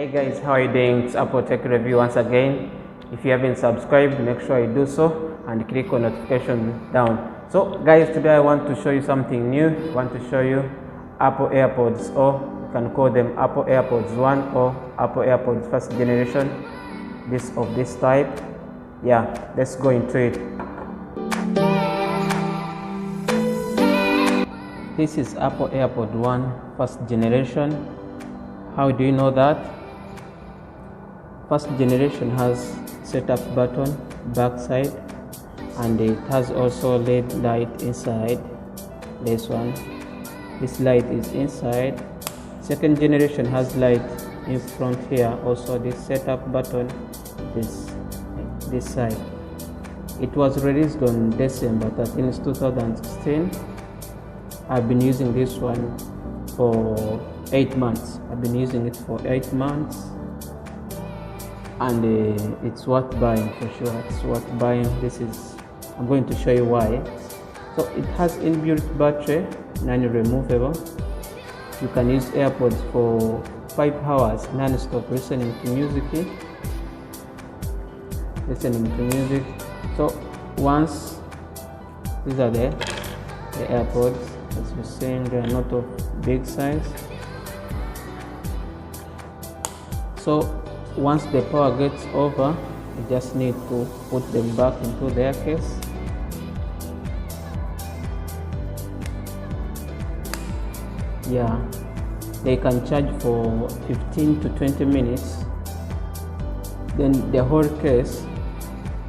Hey guys, how are you doing? It's Apple Tech Review once again. If you haven't subscribed, make sure you do so and click on notification down. So guys, today I want to show you something new. I want to show you Apple Airpods, or you can call them Apple Airpods 1 or Apple Airpods first generation, this type. Yeah, let's go into it. This is Apple Airpod 1 first generation. How do you know that? First generation has setup button backside, and it has also LED light inside. This light is inside. Second generation has light in front here. Also this setup button is this side. It was released on December 13, 2016. I've been using this one for 8 months. I've been using it for 8 months, and it's worth buying for sure. It's worth buying. I'm going to show you why. So it has inbuilt battery, non-removable. You can use AirPods for 5 hours non-stop listening to music. So once these are the AirPods, as you're seeing, they are not of big size. So once the power gets over, you just need to put them back into their case. Yeah, they can charge for 15 to 20 minutes. Then the whole case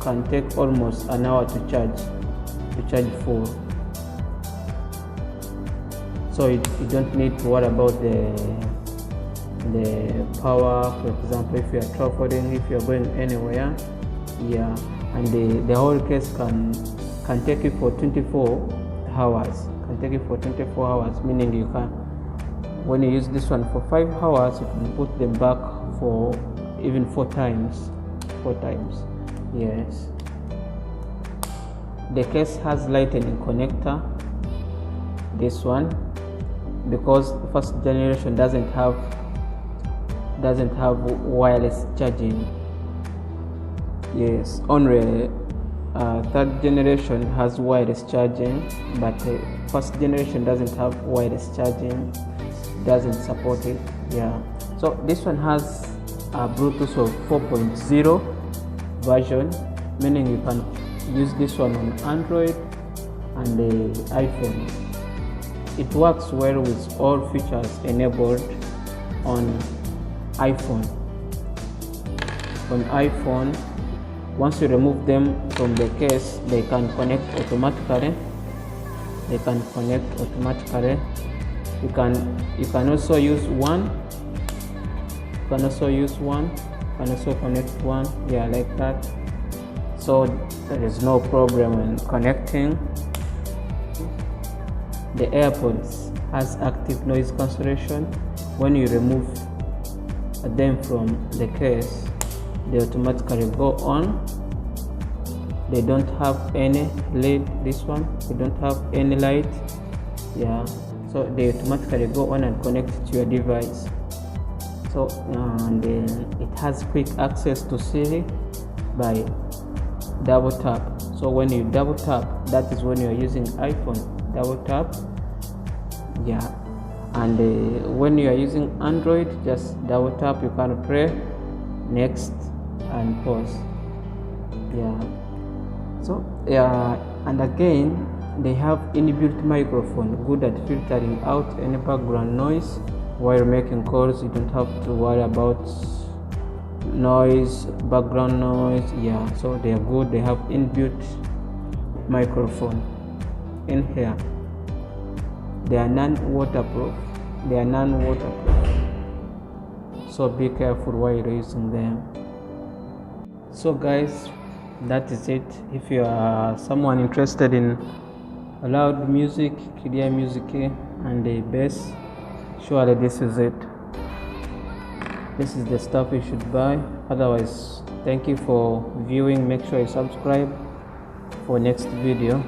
can take almost an hour to charge full. So you don't need to worry about the power. For example, if you are traveling, if you are going anywhere, yeah, and the whole case can take you for 24 hours. Meaning you can, when you use this one for 5 hours, you can put them back for even 4 times. Yes. The case has lightning connector. This one, because first generation doesn't have wireless charging. Yes, only third generation has wireless charging, but first generation doesn't have wireless charging, doesn't support it. Yeah, so this one has a Bluetooth of 4.0 version, meaning you can use this one on Android and the iPhone. It works well with all features enabled on iPhone. Once you remove them from the case, they can connect automatically. You can also use one. You can also connect one. Yeah, like that. So there is no problem in connecting. The AirPods has active noise cancellation. When you remove them from the case, they automatically go on. They don't have any LED. This one, they don't have any light. Yeah, so they automatically go on and connect to your device. So and it has quick access to Siri by double tap. So when you double tap, that is when you are using iPhone. Double tap. Yeah, and when you are using Android, just double tap. You can play, next, and pause. Yeah. So yeah, and again, they have inbuilt microphone, good at filtering out any background noise while making calls. You don't have to worry about background noise. Yeah, so they are good. They have inbuilt microphone in here. They are non-waterproof. So be careful while you're using them. So guys, that is it. If you are someone interested in loud music, clear music, and the bass, surely this is it. This is the stuff you should buy. Otherwise, thank you for viewing. Make sure you subscribe for next video.